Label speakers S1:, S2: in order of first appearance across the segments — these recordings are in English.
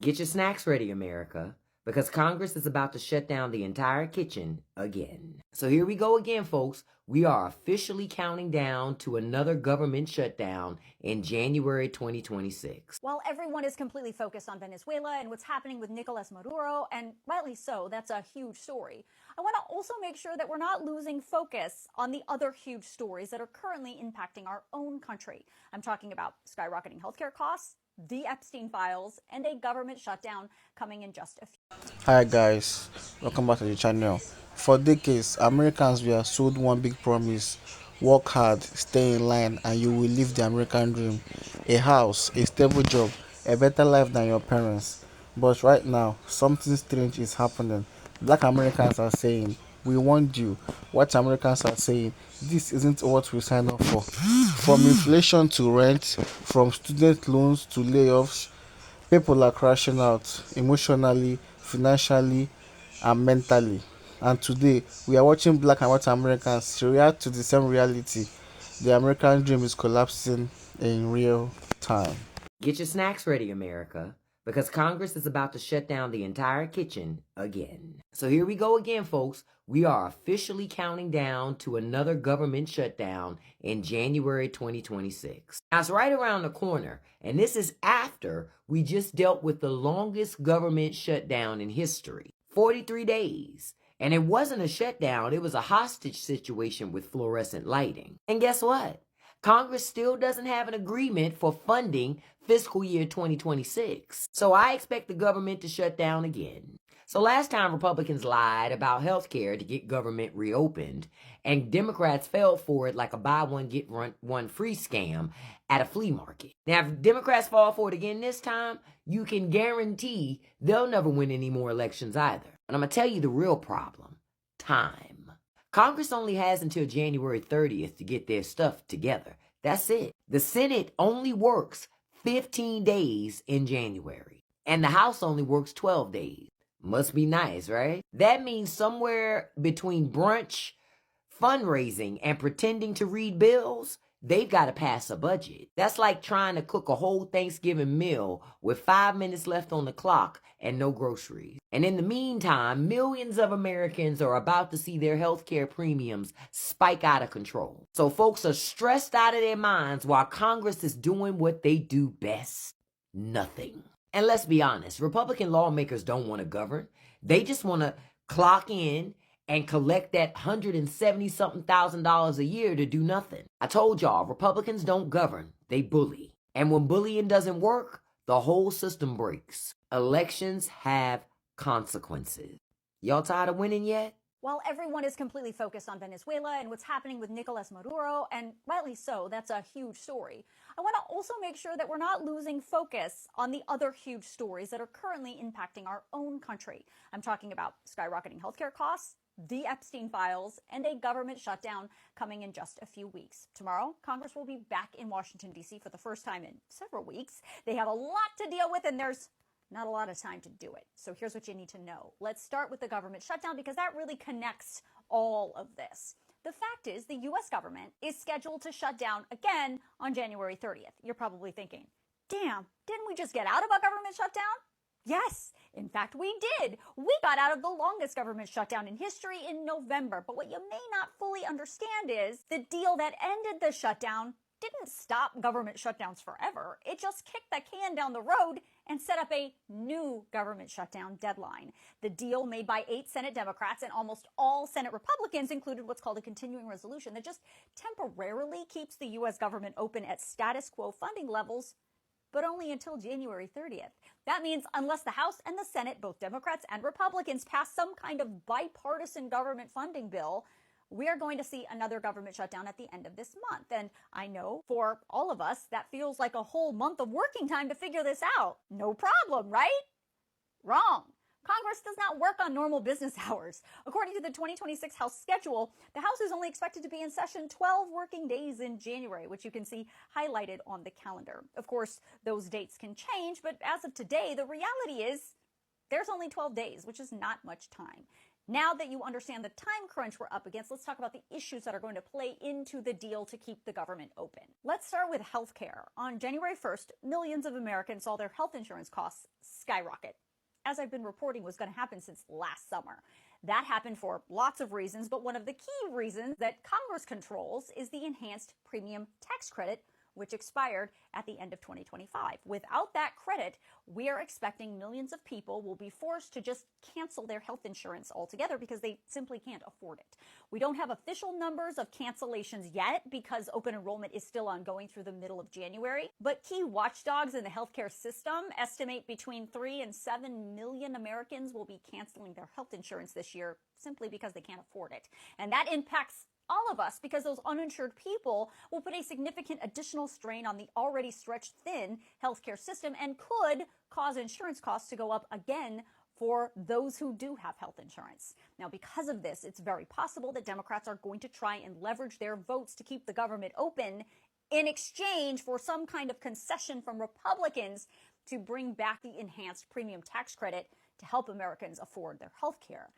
S1: Get your snacks ready, America, because Congress is about to shut down the entire kitchen again. So here we go again, folks. We are officially counting down to another government shutdown in January 2026.
S2: While everyone is completely focused on Venezuela and what's happening with Nicolas Maduro, and rightly so, that's a huge story, I want to also make sure that we're not losing focus on the other huge stories that are currently impacting our own country. I'm talking about skyrocketing healthcare costs, the Epstein files, and a government shutdown coming in just a few.
S3: Hi guys, welcome back to the channel. For decades, Americans were sold one big promise: work hard, stay in line, and you will live the American dream. A house, a stable job, a better life than your parents. But right now, something strange is happening. Black Americans are saying, "We want you." White Americans are saying, "This isn't what we signed up for." From inflation to rent, from student loans to layoffs, people are crashing out emotionally, financially, and mentally. And today, we are watching black and white Americans react to the same reality. The American dream is collapsing in real time.
S1: Get your snacks ready, America, because Congress is about to shut down the entire kitchen again. So here we go again, folks. We are officially counting down to another government shutdown in January 2026. Now, it's right around the corner, and this is after we just dealt with the longest government shutdown in history, 43 days. And it wasn't a shutdown, it was a hostage situation with fluorescent lighting. And guess what? Congress still doesn't have an agreement for funding fiscal year 2026. So I expect the government to shut down again. So last time Republicans lied about health care to get government reopened, and Democrats fell for it like a buy one get one free scam at a flea market. Now, if Democrats fall for it again this time, you can guarantee they'll never win any more elections either. And I'm going to tell you the real problem: time. Congress only has until January 30th to get their stuff together. That's it. The Senate only works 15 days in January, and the House only works 12 days. Must be nice, right? That means somewhere between brunch, fundraising, and pretending to read bills, they've got to pass a budget. That's like trying to cook a whole Thanksgiving meal with 5 minutes left on the clock and no groceries. And in the meantime, millions of Americans are about to see their healthcare premiums spike out of control. So folks are stressed out of their minds while Congress is doing what they do best: nothing. And let's be honest, Republican lawmakers don't want to govern. They just want to clock in and collect that $170-something thousand a year to do nothing. I told y'all, Republicans don't govern, they bully. And when bullying doesn't work, the whole system breaks. Elections have consequences. Y'all tired of winning yet?
S2: While everyone is completely focused on Venezuela and what's happening with Nicolas Maduro, and rightly so, that's a huge story, I want to also make sure that we're not losing focus on the other huge stories that are currently impacting our own country. I'm talking about skyrocketing healthcare costs, the Epstein files, and a government shutdown coming in just a few weeks. Tomorrow, Congress will be back in Washington, D.C. for the first time in several weeks. They have a lot to deal with, and there's not a lot of time to do it. So here's what you need to know. Let's start with the government shutdown because that really connects all of this. The fact is the U.S. government is scheduled to shut down again on January 30th. You're probably thinking, damn, didn't we just get out of a government shutdown? Yes, in fact, we did. We got out of the longest government shutdown in history in November. But what you may not fully understand is the deal that ended the shutdown didn't stop government shutdowns forever. It just kicked the can down the road and set up a new government shutdown deadline. The deal made by 8 Senate Democrats and almost all Senate Republicans included what's called a continuing resolution that just temporarily keeps the U.S. government open at status quo funding levels, but only until January 30th. That means unless the House and the Senate, both Democrats and Republicans, pass some kind of bipartisan government funding bill, we are going to see another government shutdown at the end of this month. And I know for all of us, that feels like a whole month of working time to figure this out. No problem, right? Wrong. Congress does not work on normal business hours. According to the 2026 House schedule, the House is only expected to be in session 12 working days in January, which you can see highlighted on the calendar. Of course, those dates can change, but as of today, the reality is there's only 12 days, which is not much time. Now that you understand the time crunch we're up against, let's talk about the issues that are going to play into the deal to keep the government open. Let's start with healthcare. On January 1st, millions of Americans saw their health insurance costs skyrocket, as I've been reporting was going to happen since last summer. That happened for lots of reasons, but one of the key reasons that Congress controls is the enhanced premium tax credit, which expired at the end of 2025. Without that credit, we are expecting millions of people will be forced to just cancel their health insurance altogether because they simply can't afford it. We don't have official numbers of cancellations yet because open enrollment is still ongoing through the middle of January. But key watchdogs in the healthcare system estimate between 3 and 7 million Americans will be canceling their health insurance this year simply because they can't afford it. And that impacts all of us, because those uninsured people will put a significant additional strain on the already stretched thin healthcare system and could cause insurance costs to go up again for those who do have health insurance. Now, because of this, it's very possible that Democrats are going to try and leverage their votes to keep the government open in exchange for some kind of concession from Republicans to bring back the enhanced premium tax credit to help Americans afford their health care.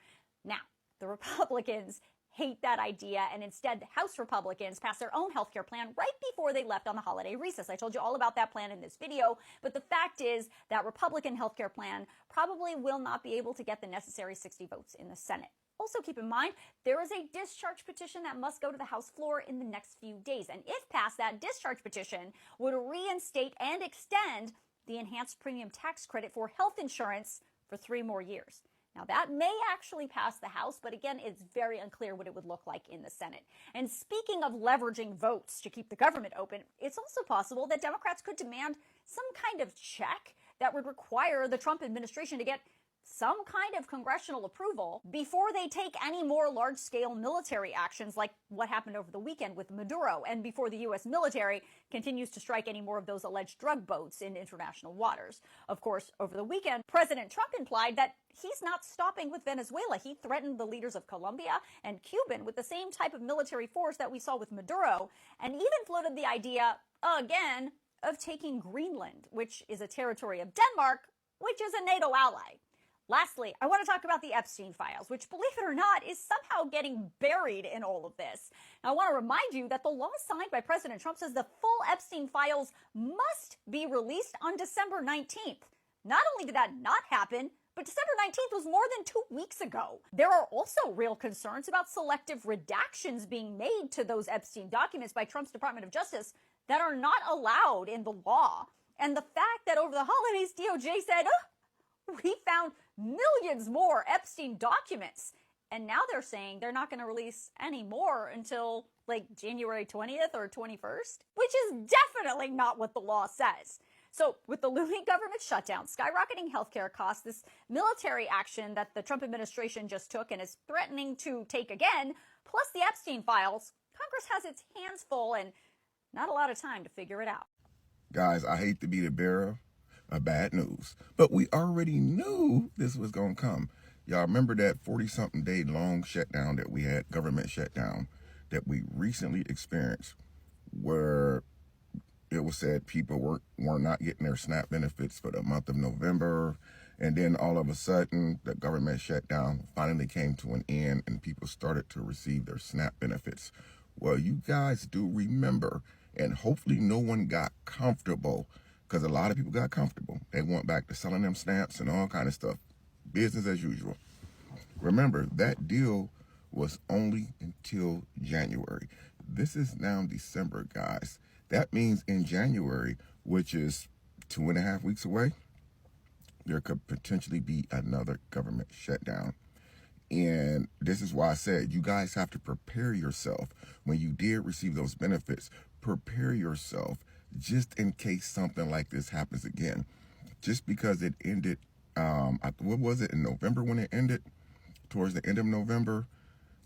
S2: Now, the Republicans hate that idea, and instead House Republicans passed their own healthcare plan right before they left on the holiday recess. I told you all about that plan in this video, but the fact is that Republican healthcare plan probably will not be able to get the necessary 60 votes in the Senate. Also keep in mind, there is a discharge petition that must go to the House floor in the next few days, and if passed, that discharge petition would reinstate and extend the enhanced premium tax credit for health insurance for 3 more years. Now, that may actually pass the House, but again, it's very unclear what it would look like in the Senate. And speaking of leveraging votes to keep the government open, it's also possible that Democrats could demand some kind of check that would require the Trump administration to get some kind of congressional approval before they take any more large-scale military actions like what happened over the weekend with Maduro, and before the U.S. military continues to strike any more of those alleged drug boats in international waters. Of course, over the weekend, President Trump implied that he's not stopping with Venezuela. He threatened the leaders of Colombia and Cuba with the same type of military force that we saw with Maduro, and even floated the idea, again, of taking Greenland, which is a territory of Denmark, which is a NATO ally. Lastly, I want to talk about the Epstein files, which, believe it or not, is somehow getting buried in all of this. Now, I want to remind you that the law signed by President Trump says the full Epstein files must be released on December 19th. Not only did that not happen, but December 19th was more than 2 weeks ago. There are also real concerns about selective redactions being made to those Epstein documents by Trump's Department of Justice that are not allowed in the law. And the fact that over the holidays, DOJ said, we found millions more Epstein documents. And now they're saying they're not going to release any more until like January 20th or 21st, which is definitely not what the law says. So with the looming government shutdown, skyrocketing healthcare costs, this military action that the Trump administration just took and is threatening to take again, plus the Epstein files, Congress has its hands full and not a lot of time to figure it out.
S4: Guys, I hate to be the bearer of bad news, but we already knew this was going to come. Y'all remember that 40-something day long shutdown that we had, government shutdown, that we recently experienced, where it was said people were not getting their SNAP benefits for the month of November, and then all of a sudden the government shutdown finally came to an end and people started to receive their SNAP benefits. Well, you guys do remember, and hopefully no one got comfortable, because a lot of people got comfortable. They went back to selling them stamps and all kind of stuff. Business as usual. Remember, that deal was only until January. This is now December, guys. That means in January, which is 2.5 weeks away, there could potentially be another government shutdown. And this is why I said you guys have to prepare yourself. When you did receive those benefits, prepare yourself just in case something like this happens again. Just because it ended, what was it, in November when it ended? Towards the end of November,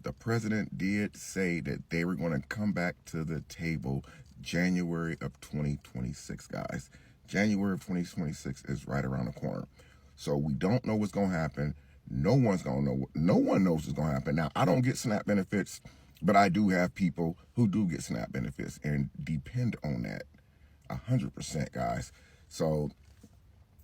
S4: the president did say that they were going to come back to the table January of 2026, guys. January of 2026 is right around the corner. So we don't know what's going to happen. No one's going to know. No one knows what's going to happen. Now, I don't get SNAP benefits, but I do have people who do get SNAP benefits and depend on that 100%, guys. So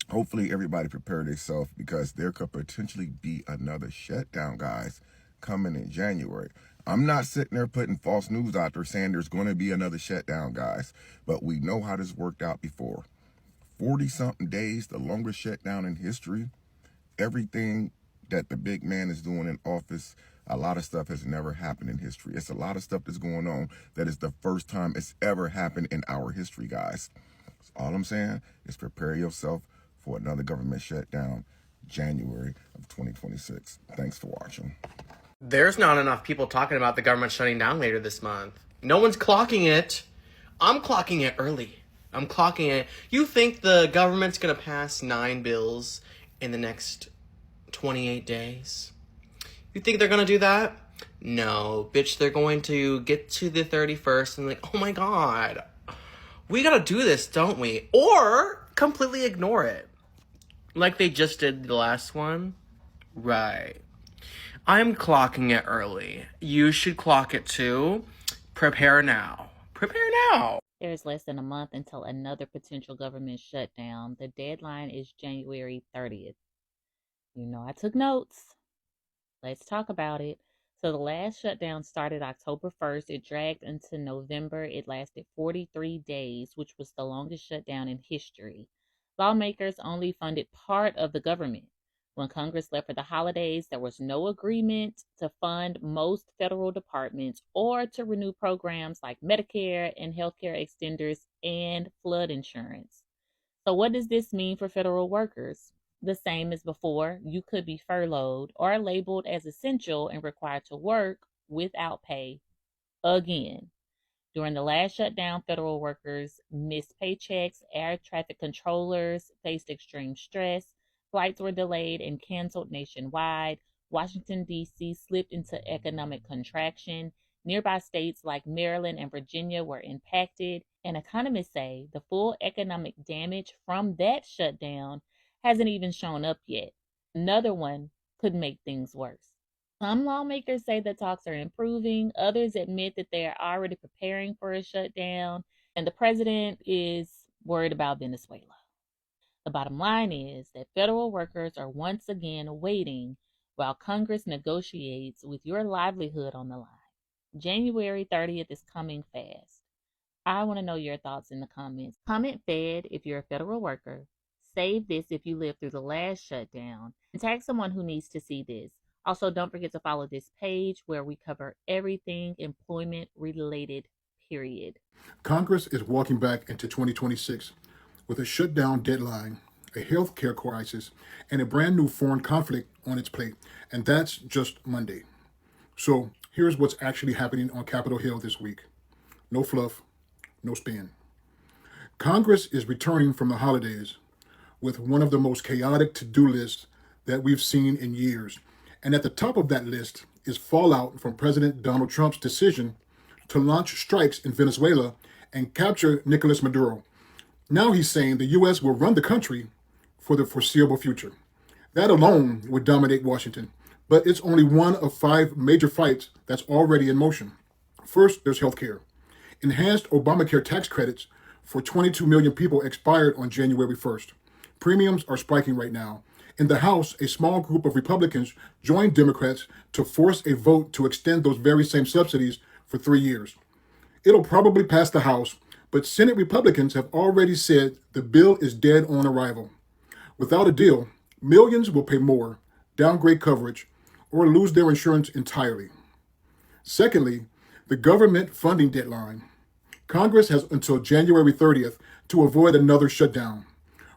S4: Hopefully everybody prepare themselves because there could potentially be another shutdown, guys, coming in January. I'm not sitting there putting false news out there saying there's going to be another shutdown, guys, but we know how this worked out before. 40-something days, the longest shutdown in history. Everything that the big man is doing in office, a lot of stuff has never happened in history. It's a lot of stuff that's going on that is the first time it's ever happened in our history, guys. All I'm saying is prepare yourself for another government shutdown, January of 2026. Thanks for watching.
S5: There's not enough people talking about the government shutting down later this month. No one's clocking it. I'm clocking it early. I'm clocking it. You think the government's going to pass 9 bills in the next 28 days? You think they're going to do that? No, bitch, they're going to get to the 31st and like, oh my God, we got to do this, don't we? Or completely ignore it. Like they just did the last one. Right. I'm clocking it early. You should clock it too. Prepare now. Prepare now.
S6: There's less than a month until another potential government shutdown. The deadline is January 30th. You know, I took notes. Let's talk about it. So the last shutdown started October 1st. It dragged into November. It lasted 43 days, which was the longest shutdown in history. Lawmakers only funded part of the government. When Congress left for the holidays, there was no agreement to fund most federal departments or to renew programs like Medicare and healthcare extenders and flood insurance. So what does this mean for federal workers? The same as before. You could be furloughed or labeled as essential and required to work without pay again. During the last shutdown, federal workers missed paychecks, air traffic controllers faced extreme stress, flights were delayed and canceled nationwide, Washington, D.C. slipped into economic contraction, nearby states like Maryland and Virginia were impacted, and economists say the full economic damage from that shutdown hasn't even shown up yet. Another one could make things worse. Some lawmakers say the talks are improving. Others admit that they are already preparing for a shutdown. And the president is worried about Venezuela. The bottom line is that federal workers are once again waiting while Congress negotiates with your livelihood on the line. January 30th is coming fast. I want to know your thoughts in the comments. Comment Fed if you're a federal worker. Save this if you lived through the last shutdown. And tag someone who needs to see this. Also, don't forget to follow this page where we cover everything employment related, period.
S7: Congress is walking back into 2026 with a shutdown deadline, a health care crisis, and a brand new foreign conflict on its plate. And that's just Monday. So here's what's actually happening on Capitol Hill this week. No fluff, no spin. Congress is returning from the holidays with one of the most chaotic to-do lists that we've seen in years. And at the top of that list is fallout from President Donald Trump's decision to launch strikes in Venezuela and capture Nicolas Maduro. Now he's saying the U.S. will run the country for the foreseeable future. That alone would dominate Washington, but it's only one of 5 major fights that's already in motion. First, there's healthcare. Enhanced Obamacare tax credits for 22 million people expired on January 1st. Premiums are spiking right now. In the House, a small group of Republicans joined Democrats to force a vote to extend those very same subsidies for 3 years. It'll probably pass the House, but Senate Republicans have already said the bill is dead on arrival. Without a deal, millions will pay more, downgrade coverage, or lose their insurance entirely. Secondly, the government funding deadline. Congress has until January 30th to avoid another shutdown.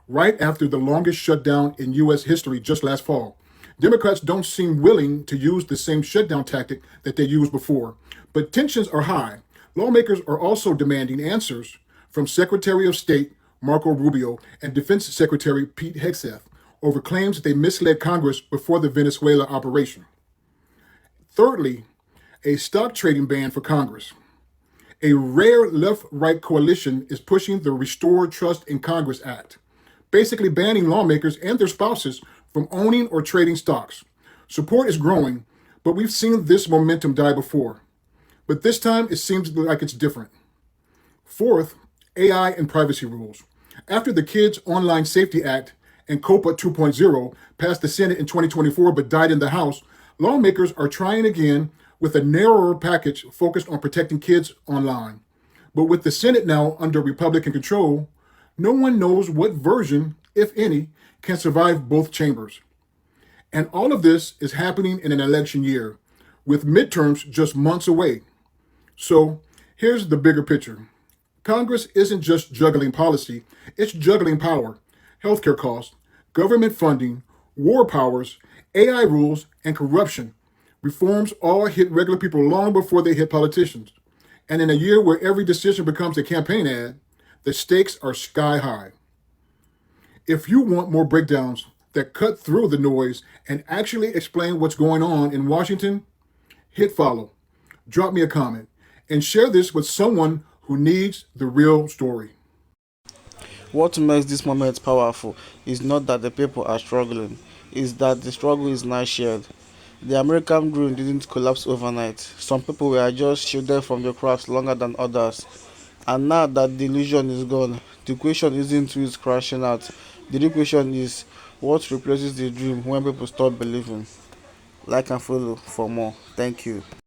S7: Right after the longest shutdown in U.S. history just last fall. Democrats don't seem willing to use the same shutdown tactic that they used before, but tensions are high. Lawmakers are also demanding answers from Secretary of State Marco Rubio and Defense Secretary Pete Hegseth over claims that they misled Congress before the Venezuela operation. Thirdly, a stock trading ban for Congress. A rare left-right coalition is pushing the Restore Trust in Congress Act, basically banning lawmakers and their spouses from owning or trading stocks. Support is growing, but we've seen this momentum die before. But this time, it seems like it's different. Fourth, AI and privacy rules. After the Kids Online Safety Act and COPA 2.0 passed the Senate in 2024 but died in the House, lawmakers are trying again with a narrower package focused on protecting kids online. But with the Senate now under Republican control, no one knows what version, if any, can survive both chambers. And all of this is happening in an election year, with midterms just months away. So here's the bigger picture. Congress isn't just juggling policy, it's juggling power, healthcare costs, government funding, war powers, AI rules, and corruption. Reforms all hit regular people long before they hit politicians. And in a year where every decision becomes a campaign ad, the stakes are sky high. If you want more breakdowns that cut through the noise and actually explain what's going on in Washington, hit follow, drop me a comment, and share this with someone who needs the real story.
S3: What makes this moment powerful is not that the people are struggling, it's that the struggle is now shared. The American dream didn't collapse overnight. Some people were just shielded from the cracks longer than others. And now that the illusion is gone, the question isn't who is crashing out. The real question is what replaces the dream when people stop believing. Like and follow for more. Thank you.